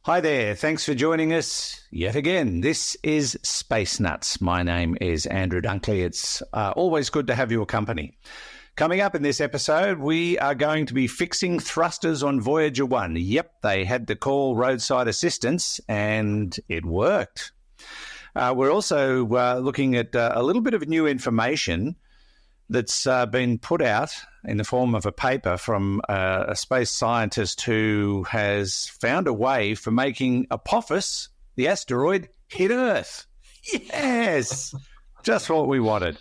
Hi there. Thanks for joining us yet again. This is Space Nuts. My name is Andrew Dunkley. It's always good to have your company. Coming up in this episode, we are going to be fixing thrusters on Voyager 1. Yep, they had to call roadside assistance, and it worked. We're also looking at a little bit of new information that's been put out in the form of a paper from a space scientist who has found a way for making Apophis, the asteroid, hit Earth. Yes, just what we wanted.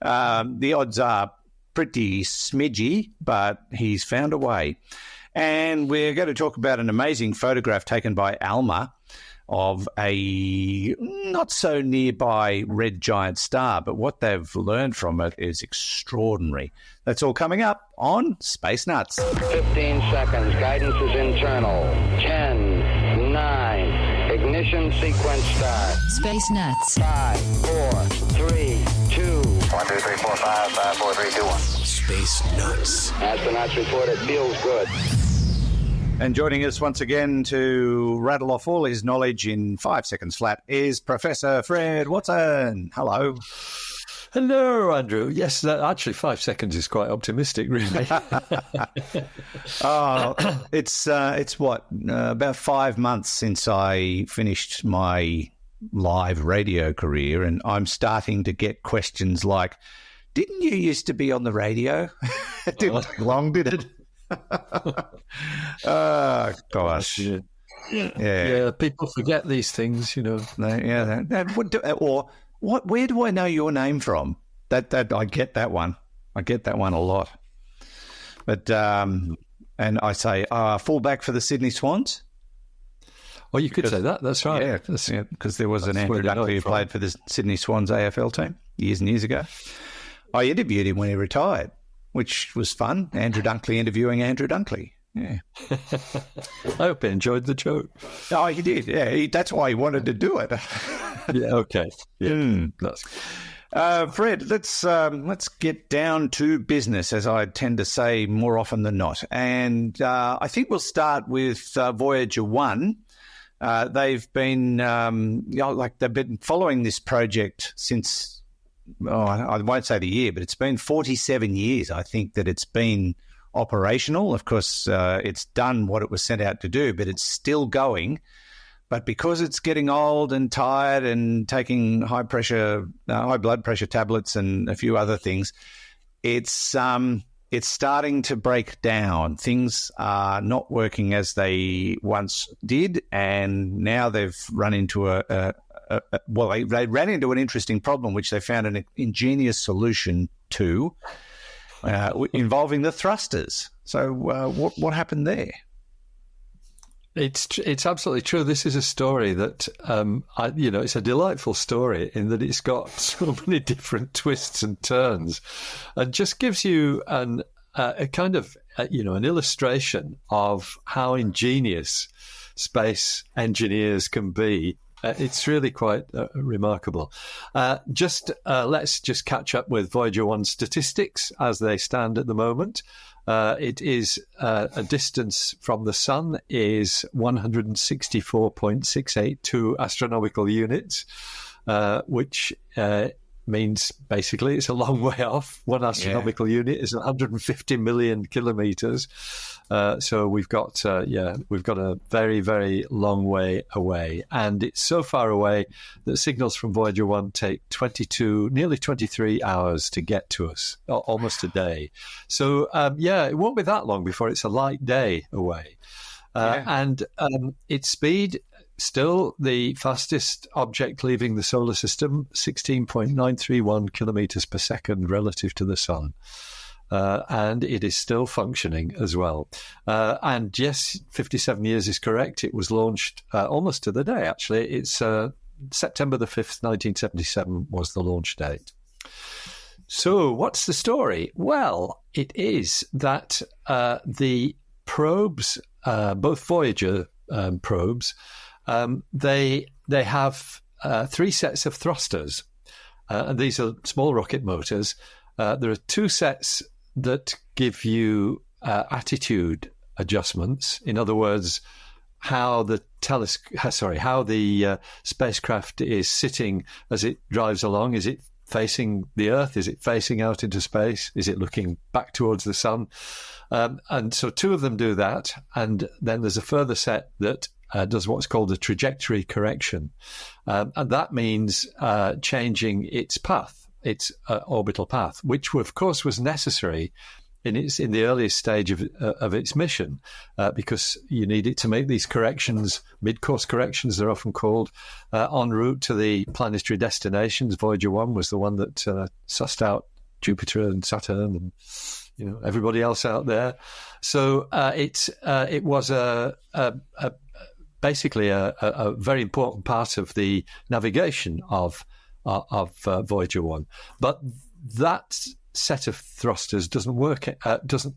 The odds are pretty smidgy, but he's found a way. And we're going to talk about an amazing photograph taken by Alma of a not so nearby red giant star, but what they've learned from it is extraordinary. That's all coming up on Space Nuts. 15 seconds. Guidance is internal. 10, 9. Ignition sequence start. Space Nuts. 5, 4, 3, 2. 1, 2, 3, 4, 5, 5, 4, 3, 2, 1. Space Nuts. Astronauts report it feels good. And joining us once again to rattle off all his knowledge in 5 seconds flat is Professor Fred Watson. Hello. Hello, Andrew. Yes, actually 5 seconds is quite optimistic, really. It's what, about 5 months since I finished my live radio career, and I'm starting to get questions like, didn't you used to be on the radio? It didn't take long, did it? Oh, gosh. Yeah, people forget these things, you know. Where do I know your name from? That I get that one. I get that one a lot. But and I say fullback for the Sydney Swans. Oh, you could say that. That's right. Yeah, because there was an Andrew Dunkley who played for the Sydney Swans AFL team years and years ago. I interviewed him when he retired, which was fun. Andrew Dunkley interviewing Andrew Dunkley. Yeah. I hope he enjoyed the joke. Oh, he did. Yeah, that's why he wanted to do it. Yeah. Okay. Yeah. Fred, let's get down to business, as I tend to say more often than not. And I think we'll start with Voyager 1. They've been they've been following this project since. I won't say the year, but it's been 47 years, I think, that it's been operational. Of course, it's done what it was sent out to do, but it's still going. But because it's getting old and tired and taking high blood pressure tablets and a few other things, it's starting to break down. Things are not working as they once did, and now they've run into they ran into an interesting problem, which they found an ingenious solution to, involving the thrusters. So what happened there? It's absolutely true. This is a story that, it's a delightful story in that it's got so many different twists and turns, and just gives you an illustration of how ingenious space engineers can be. It's really quite remarkable. Let's just catch up with Voyager 1 statistics as they stand at the moment. It is a distance from the sun is 164.682 astronomical units, which means basically it's a long way off. One astronomical unit is 150 million kilometers. So we've got a very, very long way away. And it's so far away that signals from Voyager 1 take nearly 23 hours to get to us, almost a day. So, it won't be that long before it's a light day away. And its speed, still the fastest object leaving the solar system, 16.931 kilometers per second relative to the sun. And it is still functioning as well. And yes, 57 years is correct. It was launched almost to the day, actually. It's September the 5th, 1977 was the launch date. So what's the story? Well, it is that the probes, both Voyager probes, they have 3 sets of thrusters, and these are small rocket motors. There are 2 sets that give you attitude adjustments. In other words, how the spacecraft is sitting as it drives along. Is it facing the Earth? Is it facing out into space? Is it looking back towards the sun? And so 2 of them do that. And then there's a further set that does what's called a trajectory correction. And that means changing its path, its orbital path, which of course was necessary in the earliest stage of its mission, because you need it to make these corrections, mid-course corrections, they're often called, en route to the planetary destinations. Voyager 1 was the one that sussed out Jupiter and Saturn and everybody else out there. So it was basically a very important part of the navigation of Voyager 1, but that set of thrusters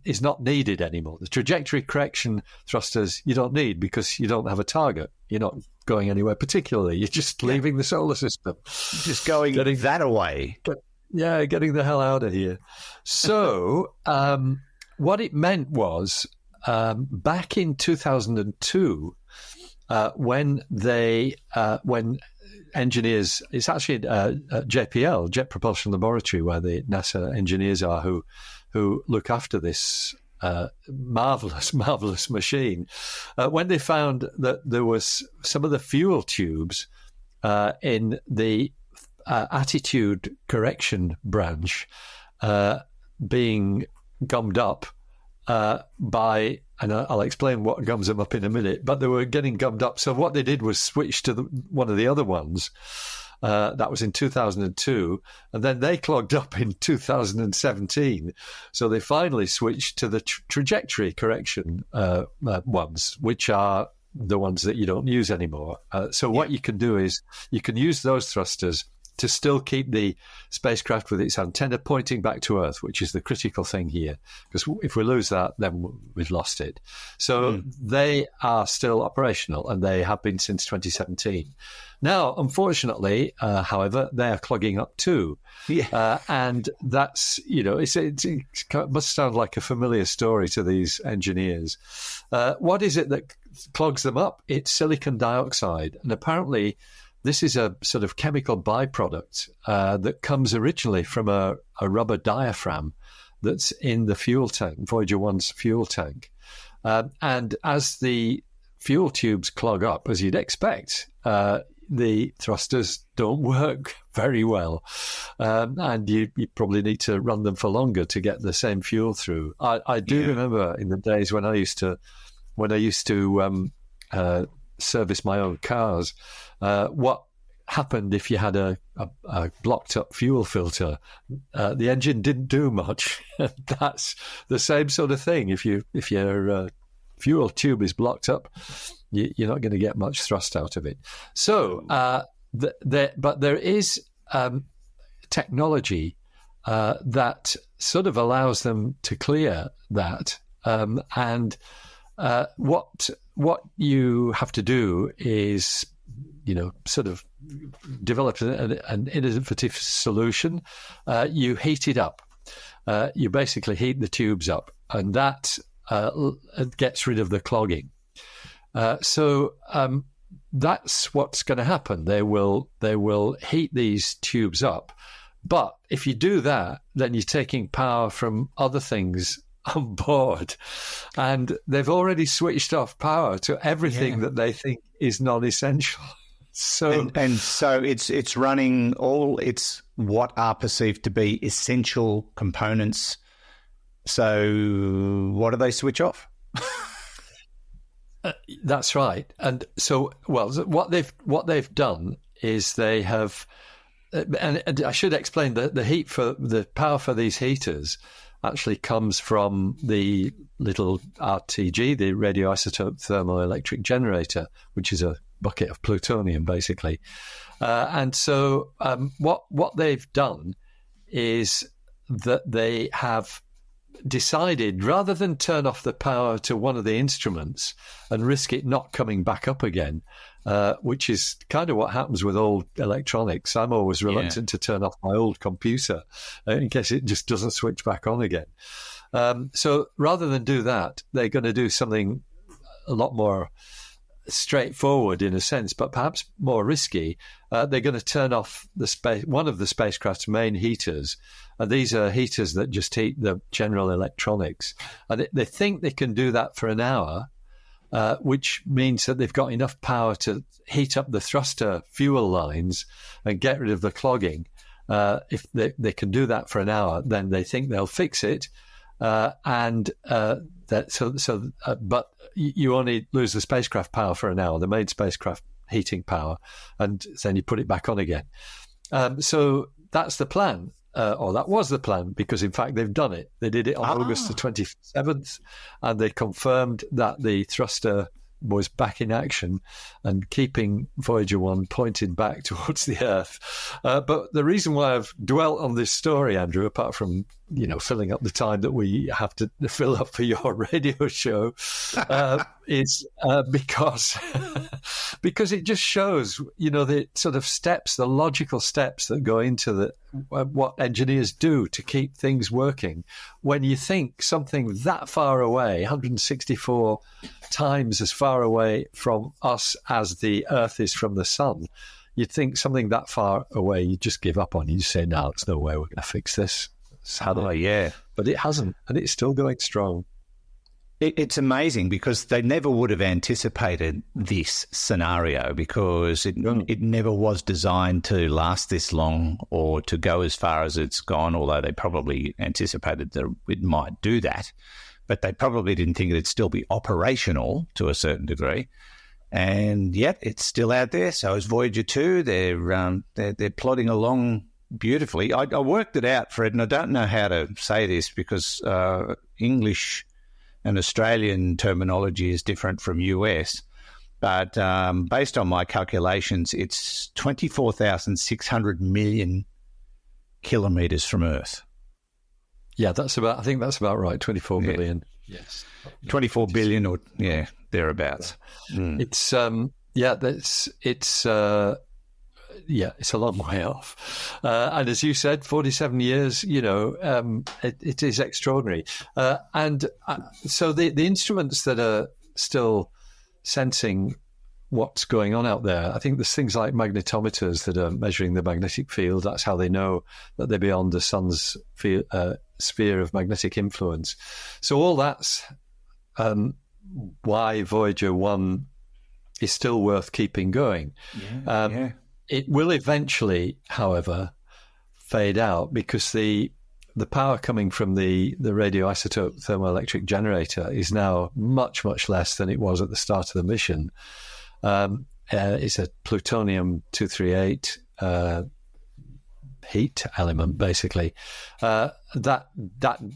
is not needed anymore. The trajectory correction thrusters you don't need because you don't have a target. You're not going anywhere particularly. You're just leaving the solar system. Just getting that away. Getting the hell out of here. So what it meant was back in 2002, when engineers, it's actually at JPL, Jet Propulsion Laboratory, where the NASA engineers are who look after this marvelous machine. When they found that there was some of the fuel tubes in the attitude correction branch being gummed up by, and I'll explain what gums them up in a minute, but they were getting gummed up. So what they did was switch to one of the other ones. That was in 2002. And then they clogged up in 2017. So they finally switched to the trajectory correction ones, which are the ones that you don't use anymore. What you can do is you can use those thrusters to still keep the spacecraft with its antenna pointing back to Earth, which is the critical thing here. Because if we lose that, then we've lost it. So they are still operational, and they have been since 2017. Now, unfortunately, however, they are clogging up too. Yeah. And that's, it must sound like a familiar story to these engineers. What is it that clogs them up? It's silicon dioxide. And apparently, this is a sort of chemical byproduct that comes originally from a rubber diaphragm that's in the fuel tank, Voyager 1's fuel tank. And as the fuel tubes clog up, as you'd expect, the thrusters don't work very well. And you probably need to run them for longer to get the same fuel through. I do remember in the days when I used to service my own cars, what happened if you had a blocked up fuel filter? The engine didn't do much. That's the same sort of thing. If your fuel tube is blocked up, you're not going to get much thrust out of it. So, but there is technology that sort of allows them to clear that. And what you have to do is, sort of develop an innovative solution. You heat it up. You basically heat the tubes up, and that gets rid of the clogging. So that's what's going to happen. They will heat these tubes up, but if you do that, then you're taking power from other things on board, and they've already switched off power to everything that they think is non-essential. So and so it's running all its what are perceived to be essential components. So what do they switch off? That's right. And so, what they've done is they have, and I should explain that the power for these heaters actually comes from the little RTG, the radioisotope thermoelectric generator, which is a bucket of plutonium, basically. And so what they've done is that they have decided, rather than turn off the power to one of the instruments and risk it not coming back up again, which is kind of what happens with old electronics. I'm always reluctant to turn off my old computer in case it just doesn't switch back on again. So rather than do that, they're going to do something a lot more straightforward in a sense, but perhaps more risky. They're going to turn off one of the spacecraft's main heaters. And these are heaters that just heat the general electronics. And they think they can do that for an hour, which means that they've got enough power to heat up the thruster fuel lines and get rid of the clogging. If they can do that for an hour, then they think they'll fix it. But you only lose the spacecraft power for an hour, the main spacecraft heating power, and then you put it back on again. So that's the plan, or that was the plan, because in fact they've done it. They did it on August the 27th, and they confirmed that the thruster was back in action and keeping Voyager 1 pointed back towards the Earth. But the reason why I've dwelt on this story, Andrew, apart from, filling up the time that we have to fill up for your radio show, is because it just shows, the sort of steps, the logical steps that go into what engineers do to keep things working. When you think something that far away, 164 times as far away from us as the Earth is from the sun, you'd think something that far away, you just give up on. You say, no, there's no way we're going to fix this. Yeah. But it hasn't, and it's still going strong. It's amazing because they never would have anticipated this scenario, because it never was designed to last this long or to go as far as it's gone, although they probably anticipated that it might do that. But they probably didn't think it'd still be operational to a certain degree. And yet it's still out there. So is Voyager 2. They're plodding along beautifully. I worked it out, Fred, and I don't know how to say this because English and Australian terminology is different from US. But based on my calculations, it's 24,600 million kilometres from Earth. Yeah, I think that's about right. 24 million. Yes. 24 billion or, thereabouts. Mm. It's a long way off. And as you said, 47 years, it is extraordinary. So the instruments that are still sensing what's going on out there, I think there's things like magnetometers that are measuring the magnetic field. That's how they know that they're beyond the sun's sphere of magnetic influence. So all that's why Voyager 1 is still worth keeping going. It will eventually, however, fade out because the power coming from the radioisotope thermoelectric generator is now much, much less than it was at the start of the mission. It's a plutonium-238 heat element, basically. The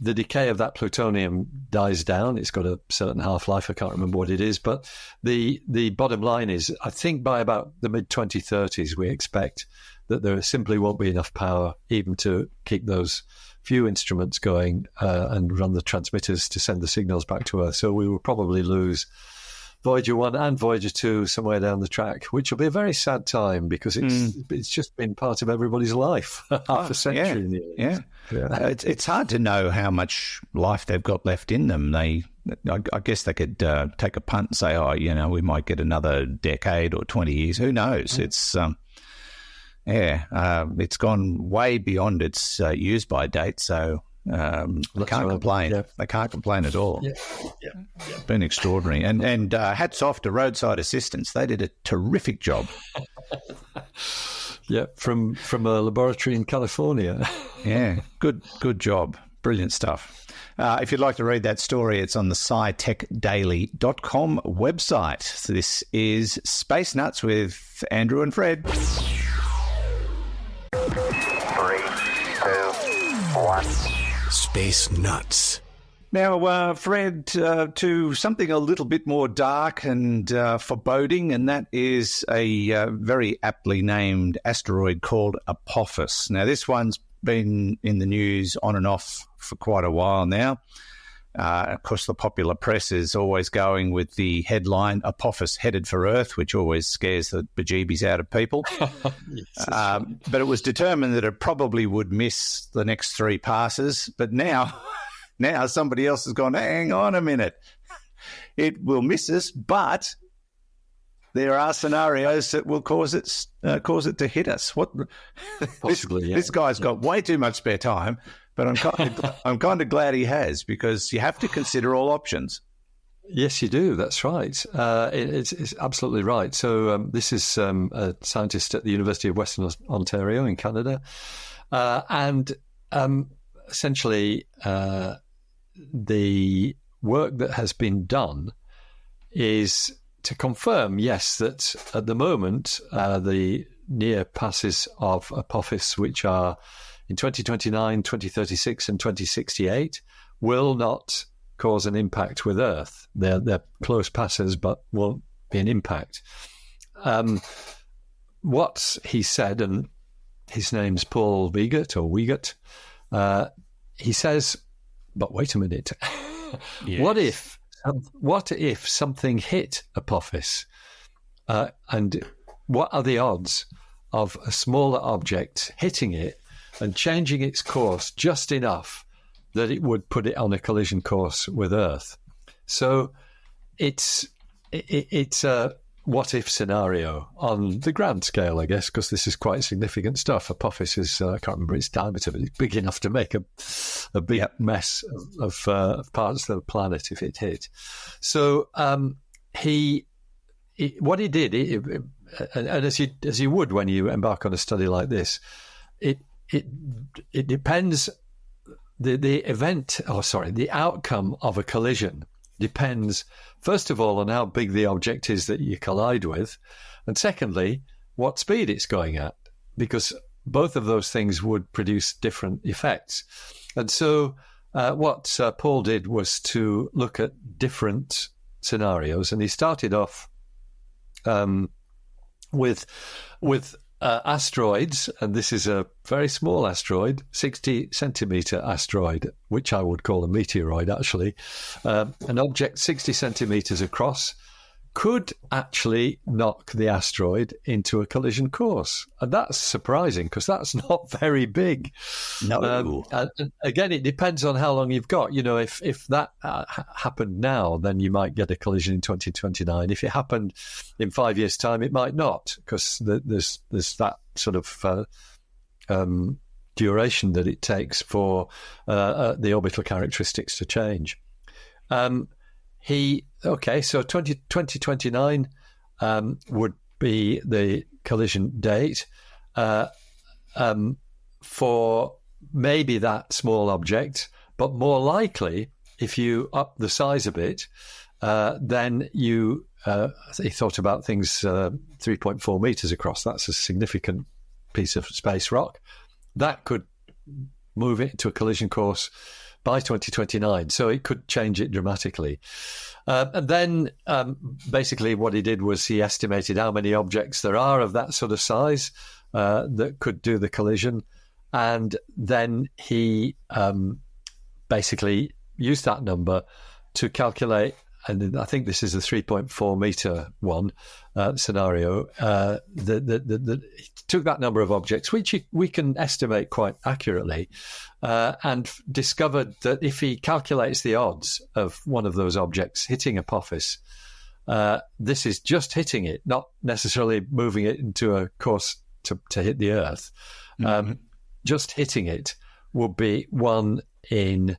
decay of that plutonium dies down. It's got a certain half-life. I can't remember what it is. But the bottom line is, I think by about the mid-2030s, we expect that there simply won't be enough power even to keep those few instruments going and run the transmitters to send the signals back to Earth. So we will probably lose Voyager 1 and Voyager 2 somewhere down the track, which will be a very sad time because it's just been part of everybody's life, half a century nearly. Yeah. It's hard to know how much life they've got left in them. I guess they could take a punt and say, we might get another decade or 20 years. Who knows? It's it's gone way beyond its use-by date, so they can't complain. Yeah. They can't complain at all. It's been extraordinary. And hats off to Roadside Assistance. They did a terrific job. From a laboratory in California. Good job. Brilliant stuff. If you'd like to read that story, it's on the scitechdaily.com website. So this is Space Nuts with Andrew and Fred. 3, 2, 1. Space Nuts. Now, Fred, to something a little bit more dark and foreboding, and that is a very aptly named asteroid called Apophis. Now, this one's been in the news on and off for quite a while now. Of course, the popular press is always going with the headline, Apophis headed for Earth, which always scares the bejeebies out of people. But it was determined that it probably would miss the next 3 passes. But now somebody else has gone, hang on a minute. It will miss us, but there are scenarios that will cause it to hit us. What? Possibly, this guy's got way too much spare time, but I'm kind of glad he has, because you have to consider all options. Yes, you do. That's right. It's absolutely right. So this is a scientist at the University of Western Ontario in Canada, and essentially the work that has been done is to confirm, yes, that at the moment the near passes of Apophis, which are in 2029, 2036 and 2068, will not cause an impact with Earth. They're close passes, but won't be an impact. What he said, and his name's Paul Wiegert, he says, but wait a minute, yes. What if something hit Apophis? And what are the odds of a smaller object hitting it and changing its course just enough that it would put it on a collision course with Earth? So it's a what-if scenario on the grand scale, I guess, because this is quite significant stuff. Apophis is, I can't remember its diameter, but it's big enough to make a big mess of parts of the planet if it hit. So what he did, and as you would when you embark on a study like this, it depends. The outcome of a collision depends, first of all, on how big the object is that you collide with, and secondly, what speed it's going at, because both of those things would produce different effects. And so what Paul did was to look at different scenarios, and he started off with asteroids, and this is a very small asteroid, 60 centimetre asteroid, which I would call a meteoroid, actually. An object 60 centimetres across could actually knock the asteroid into a collision course. And that's surprising, because that's not very big. No. And again, it depends on how long you've got. You know, if that happened now, then you might get a collision in 2029. If it happened in 5 years' time, it might not, because there's that sort of duration that it takes for the orbital characteristics to change. So 2029 would be the collision date for maybe that small object, but more likely, if you up the size a bit, then he thought about things 3.4 meters across. That's a significant piece of space rock. That could move it to a collision course by 2029, so it could change it dramatically. And then basically what he did was he estimated how many objects there are of that sort of size that could do the collision, and then he basically used that number to calculate, and I think this is a 3.4 meter one scenario, that took that number of objects, which we can estimate quite accurately, and discovered that if he calculates the odds of one of those objects hitting Apophis, this is just hitting it, not necessarily moving it into a course to hit the Earth. Just hitting it would be 1 in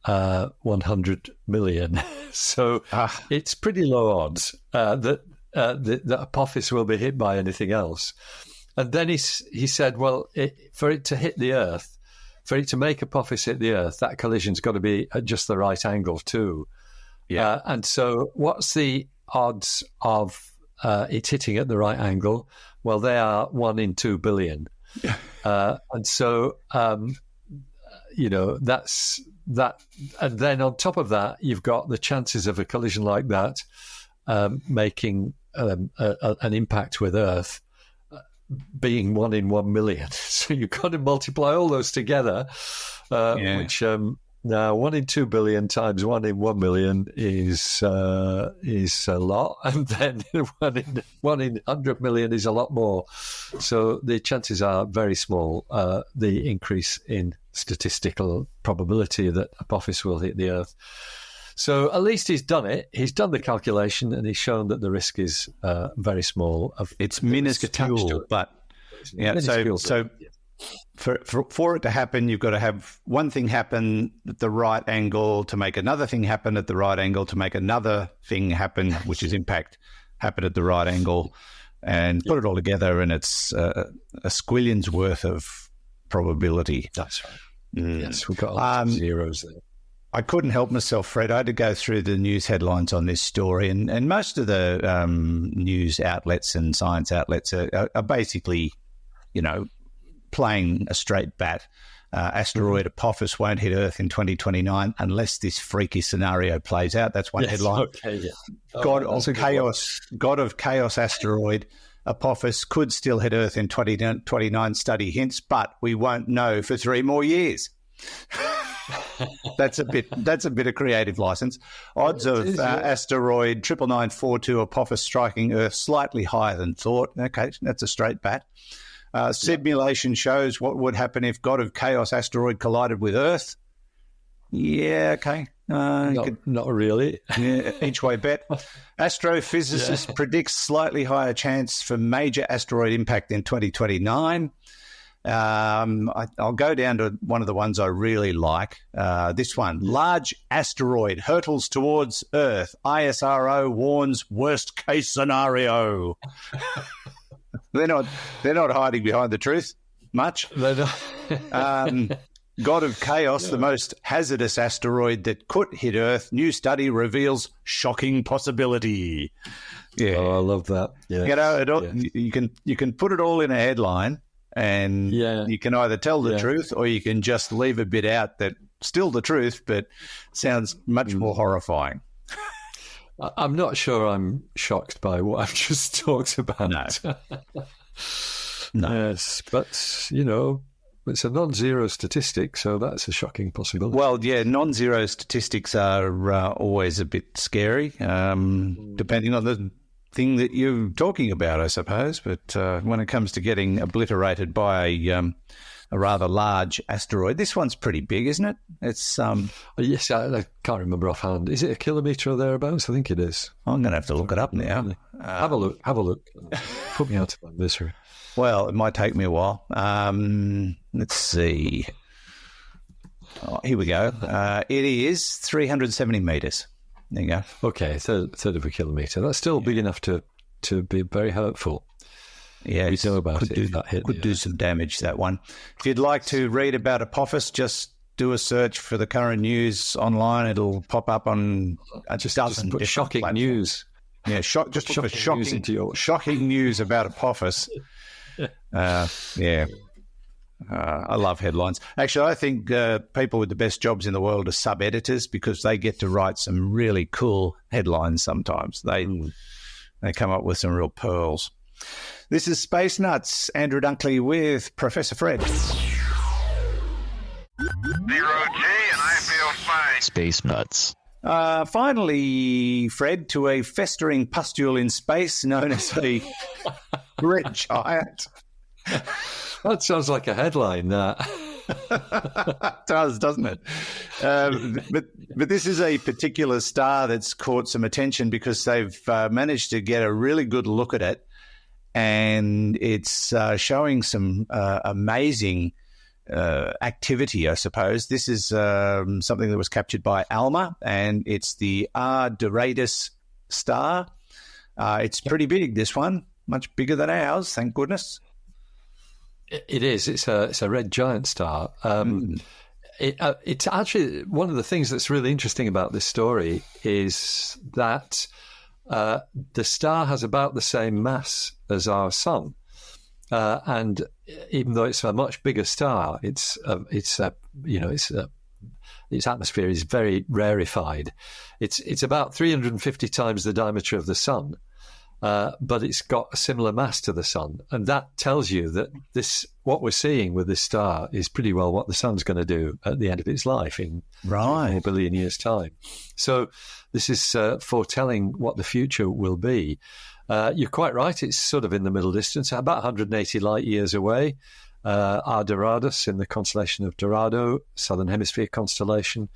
100 million. So it's pretty low odds that Apophis will be hit by anything else. And then he said, well, for it to hit the Earth, for it to make Apophis hit the Earth, that collision's got to be at just the right angle too. Yeah. And so what's the odds of it hitting at the right angle? Well, they are 1 in 2 billion. And so, that's that. And then on top of that, you've got the chances of a collision like that making an impact with Earth being 1 in 1 million. So you've got to multiply all those together, which now 1 in 2 billion times 1 in 1 million is a lot, and then 1 in 100 million is a lot more. So the chances are very small. The increase in statistical probability that Apophis will hit the Earth. So at least he's done it. He's done the calculation, and he's shown that the risk is very small. It's minuscule, but yeah. So for it to happen, you've got to have one thing happen at the right angle to make another thing happen at the right angle to make another thing happen, which is impact, happen at the right angle, and put it all together, and it's a squillion's worth of probability. That's right. Yes, we've got a lot of zeros there. I couldn't help myself, Fred. I had to go through the news headlines on this story, and most of the news outlets and science outlets are basically, playing a straight bat. Asteroid Apophis won't hit Earth in 2029 unless this freaky scenario plays out. That's one headline. Okay, yeah. God of chaos asteroid Apophis could still hit Earth in 2029, study hints, but we won't know for 3 more years. That's a bit of creative license. Odds of asteroid 99942 Apophis striking Earth slightly higher than thought. Okay, that's a straight bat. Simulation shows what would happen if God of Chaos asteroid collided with Earth. Yeah, okay. Not really. Yeah, each way bet. Astrophysicist predicts slightly higher chance for major asteroid impact in 2029. I'll go down to one of the ones I really like. This one. Large asteroid hurtles towards Earth. ISRO warns worst case scenario. They're not hiding behind the truth much. They're not. God of Chaos, the most hazardous asteroid that could hit Earth. New study reveals shocking possibility. Yeah, I love that. Yes. You can put it all in a headline, and you can either tell the truth or you can just leave a bit out that still the truth, but sounds much more horrifying. I'm not sure I'm shocked by what I've just talked about. No. Yes, but, it's a non-zero statistic, so that's a shocking possibility. Well, yeah, non-zero statistics are always a bit scary, depending on the thing that you're talking about, I suppose. But when it comes to getting obliterated by a rather large asteroid, this one's pretty big, isn't it? It's yes, I can't remember offhand. Is it a kilometre or thereabouts? I think it is. I'm going to have to look it up now. Have a look. Put me out of my misery. Well, it might take me a while. Let's see. Oh, here we go. It is 370 metres. There you go. Okay, third of a kilometre. That's still big enough to be very hurtful. Yeah, we know about it. Could do some damage, that one. If you'd like to read about Apophis, just do a search for the current news online. It'll pop up on just put shocking platforms. News. Yeah, just put shocking news about Apophis. I love headlines. Actually, I think people with the best jobs in the world are sub-editors because they get to write some really cool headlines sometimes. They come up with some real pearls. This is Space Nuts. Andrew Dunkley with Professor Fred. 0G, and I feel fine. Space Nuts. Finally, Fred, to a festering pustule in space known as a red giant. That sounds like a headline, that. It does, doesn't it? But this is a particular star that's caught some attention because they've managed to get a really good look at it, and it's showing some amazing activity, I suppose. This is something that was captured by Alma, and it's the R Doradus star. It's pretty big, this one, much bigger than ours, thank goodness. It is. It's a red giant star. It's actually one of the things that's really interesting about this story is that the star has about the same mass as our sun, and even though it's a much bigger star, its atmosphere is very rarefied. It's about 350 times the diameter of the sun. But it's got a similar mass to the sun, and that tells you that what we're seeing with this star is pretty well what the sun's going to do at the end of its life in 4 billion years' time. So this is foretelling what the future will be. You're quite right; it's sort of in the middle distance, about 180 light years away. R Doradus in the constellation of Dorado, Southern Hemisphere constellation,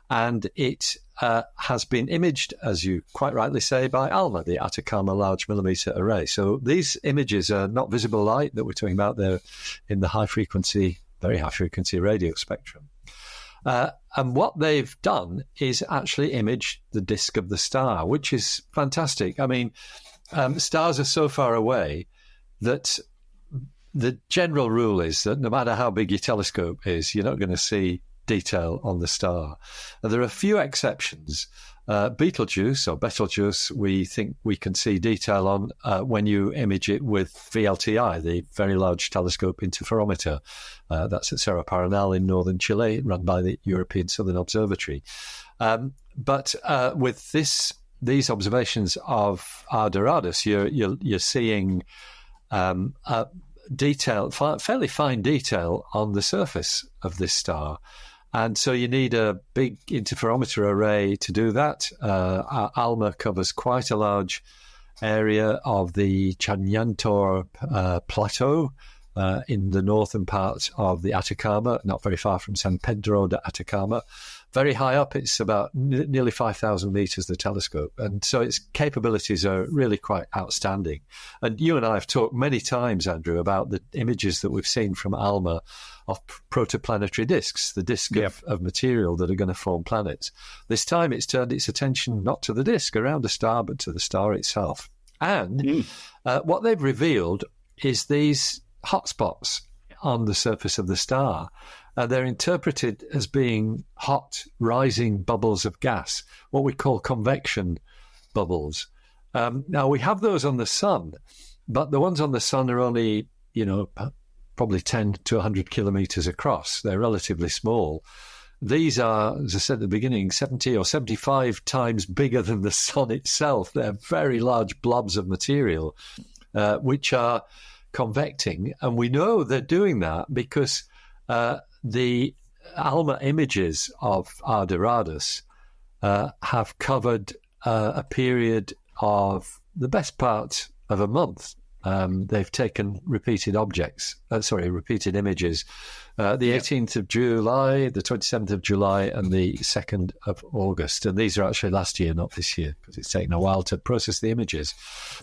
and it has been imaged, as you quite rightly say, by Alma, the Atacama Large Millimeter Array. So these images are not visible light that we're talking about. They're in the very high frequency radio spectrum. And what they've done is actually image the disk of the star, which is fantastic. I mean, stars are so far away that the general rule is that no matter how big your telescope is, you're not going to see detail on the star. And there are a few exceptions. Betelgeuse, we think we can see detail on when you image it with VLTI, the Very Large Telescope Interferometer. That's at Cerro Paranal in northern Chile, run by the European Southern Observatory. But with these observations of R Doradus, you're seeing fairly fine detail on the surface of this star. And so you need a big interferometer array to do that. Alma covers quite a large area of the Chañantor Plateau in the northern part of the Atacama, not very far from San Pedro de Atacama. Very high up, it's about nearly 5,000 meters, the telescope. And so its capabilities are really quite outstanding. And you and I have talked many times, Andrew, about the images that we've seen from Alma of protoplanetary disks, the disk of material that are going to form planets. This time it's turned its attention not to the disk around a star, but to the star itself. And what they've revealed is these hotspots on the surface of the star. They're interpreted as being hot, rising bubbles of gas, what we call convection bubbles. Now, we have those on the sun, but the ones on the sun are only, probably 10 to 100 kilometers across. They're relatively small. These are, as I said at the beginning, 70 or 75 times bigger than the sun itself. They're very large blobs of material, which are convecting. And we know they're doing that because the Alma images of R Doradus have covered a period of the best part of a month. They've taken repeated images. The 18th of July, the 27th of July, and the 2nd of August. And these are actually last year, not this year, because it's taken a while to process the images.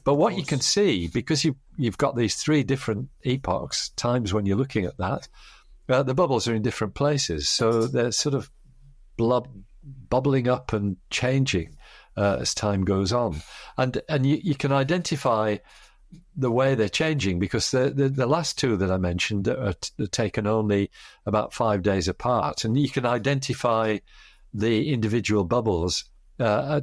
But what you can see, because you've got these three different epochs, times when you're looking at that, the bubbles are in different places. So they're sort of bubbling up and changing as time goes on. And you can identify the way they're changing because the last two that I mentioned are taken only about 5 days apart. And you can identify the individual bubbles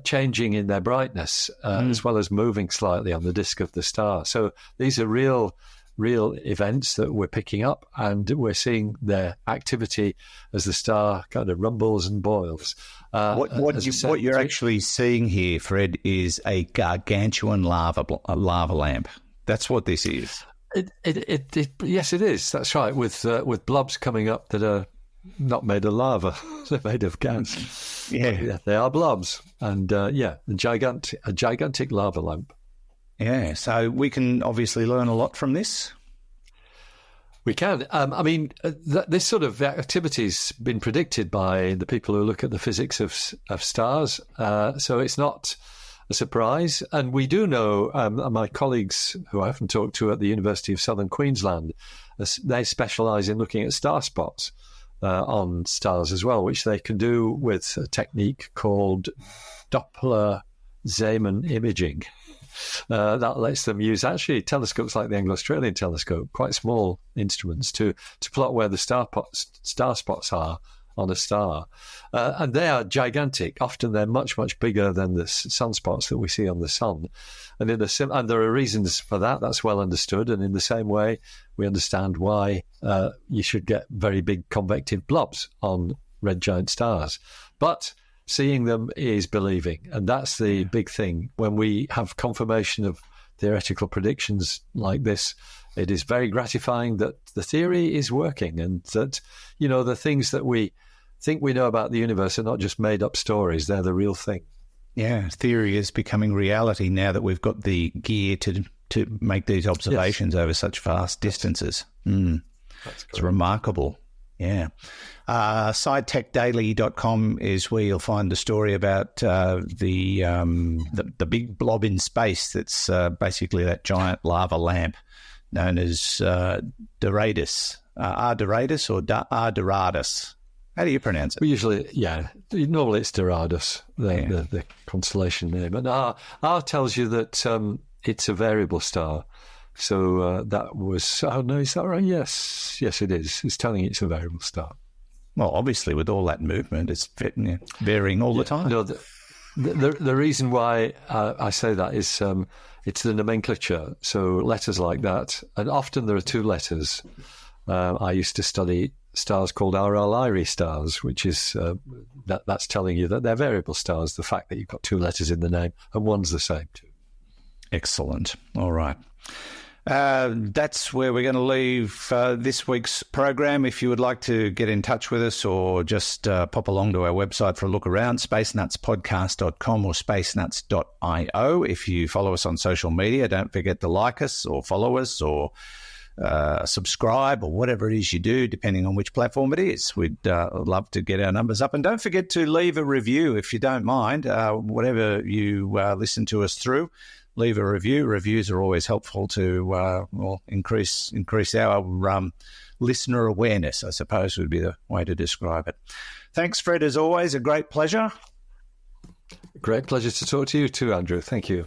changing in their brightness as well as moving slightly on the disk of the star. So these are real events that we're picking up, and we're seeing their activity as the star kind of rumbles and boils. What you're actually seeing here, Fred, is a gargantuan lava lamp. That's what this is. Yes, it is. That's right. With blobs coming up that are not made of lava; they're made of gas. Yeah, they are blobs, and a gigantic lava lamp. Yeah, so we can obviously learn a lot from this. We can. This sort of activity's been predicted by the people who look at the physics of stars, so it's not a surprise. And we do know, my colleagues who I often talk to at the University of Southern Queensland, they specialise in looking at star spots on stars as well, which they can do with a technique called Doppler Zeeman imaging. That lets them use actually telescopes like the Anglo-Australian telescope, quite small instruments, to plot where the star spots are on a star. And they are gigantic. Often they're much, much bigger than the sunspots that we see on the sun. And there are reasons for that. That's well understood. And in the same way, we understand why you should get very big convective blobs on red giant stars. But seeing them is believing, and that's the big thing. When we have confirmation of theoretical predictions like this, it is very gratifying that the theory is working, and that, the things that we think we know about the universe are not just made up stories, they're the real thing. Yeah, theory is becoming reality now that we've got the gear to make these observations over such vast distances. It's remarkable. Yeah. SciTechDaily.com is where you'll find the story about the big blob in space that's basically that giant lava lamp known as Doradus. R Doradus or R Doradus? How do you pronounce it? We usually, normally it's Doradus, the constellation name. And R tells you that it's a variable star. So that was, oh no, is that right? Yes, it is. It's telling you it's a variable star. Well, obviously, with all that movement, it's varying all the time. No, the reason why I say that is it's the nomenclature. So letters like that, and often there are two letters. I used to study stars called RL-Lyrae stars, which is that's telling you that they're variable stars. The fact that you've got two letters in the name and one's the same too. Excellent. All right. That's where we're going to leave this week's program. If you would like to get in touch with us or just pop along to our website for a look around, spacenutspodcast.com or spacenuts.io. If you follow us on social media, don't forget to like us or follow us or subscribe or whatever it is you do, depending on which platform it is. We'd love to get our numbers up. And don't forget to leave a review if you don't mind, whatever you listen to us through. Leave a review. Reviews are always helpful to increase our listener awareness, I suppose would be the way to describe it. Thanks, Fred, as always. A great pleasure. Great pleasure to talk to you too, Andrew. Thank you.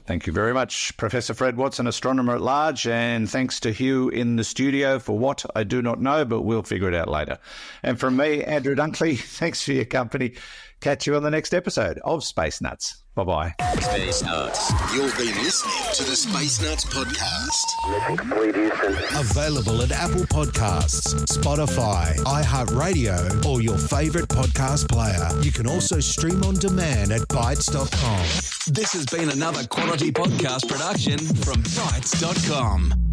Thank you very much, Professor Fred Watson, astronomer at large, and thanks to Hugh in the studio for what I do not know, but we'll figure it out later. And from me, Andrew Dunkley, thanks for your company. Catch you on the next episode of Space Nuts. Bye-bye. Space Nuts. You've been listening to the Space Nuts podcast. Mission complete, Houston. Available at Apple Podcasts, Spotify, iHeartRadio, or your favorite podcast player. You can also stream on demand at Bytes.com. This has been another quality podcast production from Bytes.com.